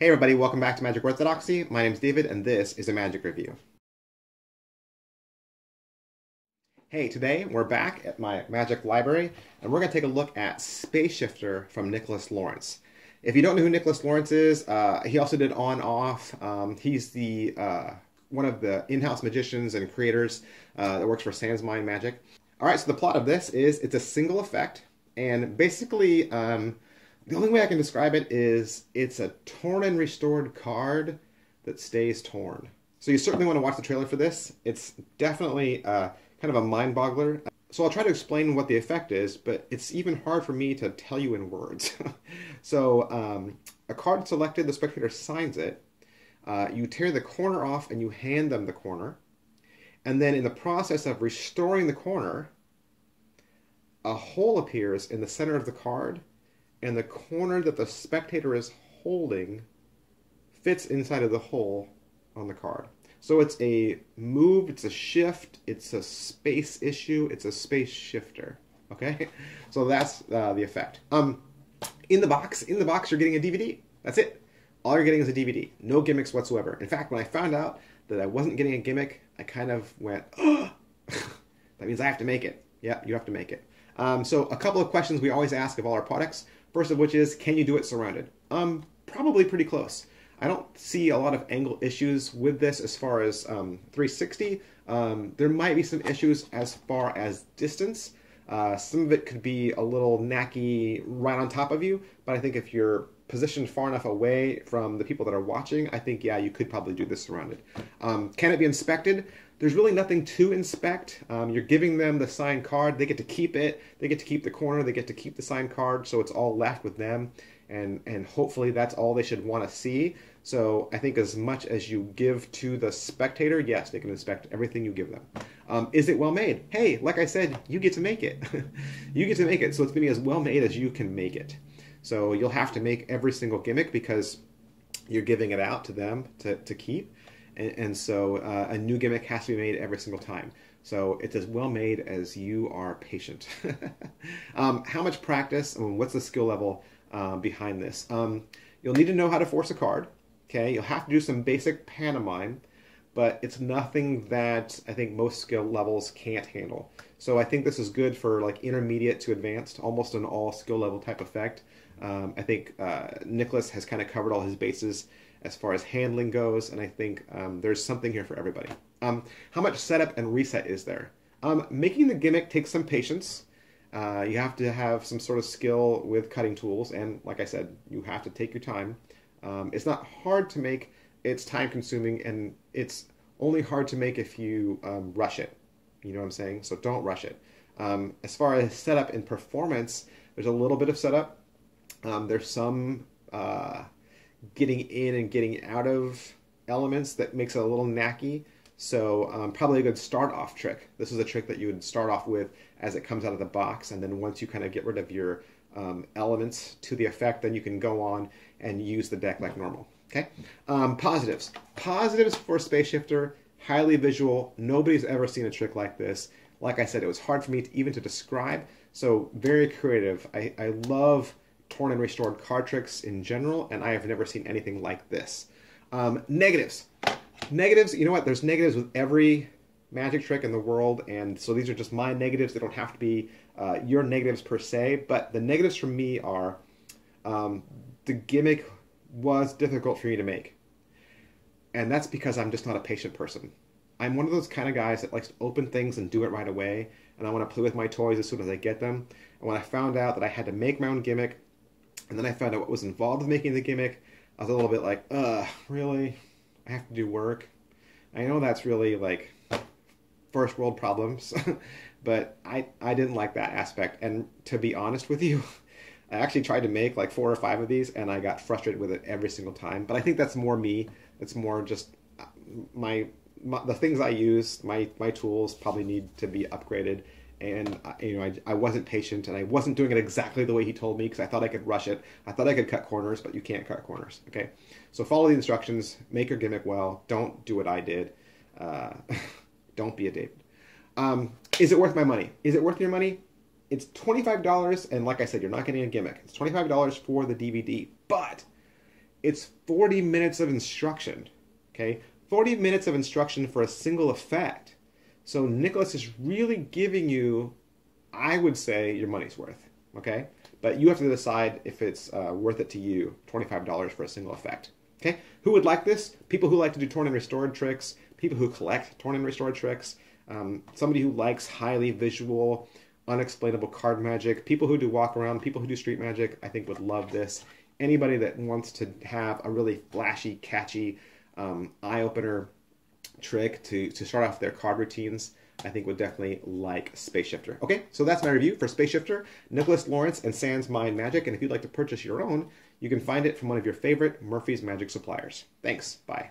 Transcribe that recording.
Hey everybody, welcome back to Magic Orthodoxy. My name's David and this is a Magic Review. Hey, today we're back at my Magic library and we're going to take a look at Space Shifter from Nicholas Lawrence. If you don't know who Nicholas Lawrence is, he also did On-Off. He's the one of the in-house magicians and creators that works for Sans Mind Magic. Alright, so the plot of this is it's a single effect and basically the only way I can describe it is it's a torn and restored card that stays torn. So you certainly want to watch the trailer for this. It's definitely kind of a mind-boggler. So I'll try to explain what the effect is, but it's even hard for me to tell you in words. So a card selected, the spectator signs it. You tear the corner off and you hand them the corner. And then in the process of restoring the corner, a hole appears in the center of the card, and the corner that the spectator is holding fits inside of the hole on the card. So it's a move, it's a shift, it's a space issue, it's a space shifter. Okay, so that's the effect. In the box, you're getting a DVD. That's it. All you're getting is a DVD. No gimmicks whatsoever. In fact, when I found out that I wasn't getting a gimmick, I kind of went, oh, that means I have to make it. Yeah, you have to make it. So a couple of questions we always ask of all our products. First of which is, can you do it surrounded? Probably pretty close. I don't see a lot of angle issues with this as far as 360. There might be some issues as far as distance. Some of it could be a little knacky right on top of you, but I think if you're positioned far enough away from the people that are watching, I think, yeah, you could probably do this surrounded. Can it be inspected? There's really nothing to inspect. You're giving them the signed card. They get to keep it. They get to keep the corner. They get to keep the signed card. So it's all left with them. And hopefully that's all they should want to see. So I think as much as you give to the spectator, yes, they can inspect everything you give them. Is it well made? Hey, like I said, you get to make it. You get to make it. So it's going to be as well made as you can make it. So you'll have to make every single gimmick because you're giving it out to them to keep. And so a new gimmick has to be made every single time. So it's as well made as you are patient. How much practice? I mean, what's the skill level behind this? You'll need to know how to force a card. Okay, you'll have to do some basic pantomime, but it's nothing that I think most skill levels can't handle. So I think this is good for like intermediate to advanced, almost an all skill level type effect. I think Nicholas has kind of covered all his bases as far as handling goes, and I think there's something here for everybody. How much setup and reset is there? Making the gimmick takes some patience. You have to have some sort of skill with cutting tools, and like I said, you have to take your time. It's not hard to make, it's time consuming, and it's only hard to make if you rush it. You know what I'm saying? So don't rush it. As far as setup and performance, there's a little bit of setup. There's some getting in and getting out of elements that makes it a little knacky. So probably a good start off trick. This is a trick that you would start off with as it comes out of the box, and then once you kind of get rid of your elements to the effect, then you can go on and use the deck like normal. Okay. Positives. Positives for Space Shifter, highly visual. Nobody's ever seen a trick like this. Like I said, it was hard for me even to describe. So very creative. I love torn and restored card tricks in general, and I have never seen anything like this. Negatives. Negatives, you know what? There's negatives with every magic trick in the world, and so these are just my negatives. They don't have to be your negatives per se, but the negatives for me are the gimmick was difficult for me to make. And that's because I'm just not a patient person. I'm one of those kind of guys that likes to open things and do it right away, and I want to play with my toys as soon as I get them. And when I found out that I had to make my own gimmick, and then I found out what was involved with making the gimmick, I was a little bit like, really? I have to do work? I know that's really like first world problems, but I didn't like that aspect. And to be honest with you, I actually tried to make like 4 or 5 of these, and I got frustrated with it every single time. But I think that's more me. It's more just the things I use, my tools probably need to be upgraded. And I wasn't patient, and I wasn't doing it exactly the way he told me because I thought I could rush it. I thought I could cut corners, but you can't cut corners. Okay, so follow the instructions, make your gimmick well. Don't do what I did. Don't be a David. Is it worth my money? Is it worth your money? It's $25, and like I said, you're not getting a gimmick. It's $25 for the DVD, but It's 40 minutes of instruction, okay? 40 minutes of instruction for a single effect. So Nicholas is really giving you, I would say, your money's worth, okay? But you have to decide if it's worth it to you, $25 for a single effect, okay? Who would like this? People who like to do torn and restored tricks, people who collect torn and restored tricks, somebody who likes highly visual, unexplainable card magic, people who do walk around, people who do street magic, I think would love this. Anybody that wants to have a really flashy, catchy, eye-opener trick to start off their card routines, I think would definitely like Space Shifter. Okay, so that's my review for Space Shifter, Nicholas Lawrence and Sans Mind Magic, and if you'd like to purchase your own, you can find it from one of your favorite Murphy's Magic suppliers. Thanks, bye.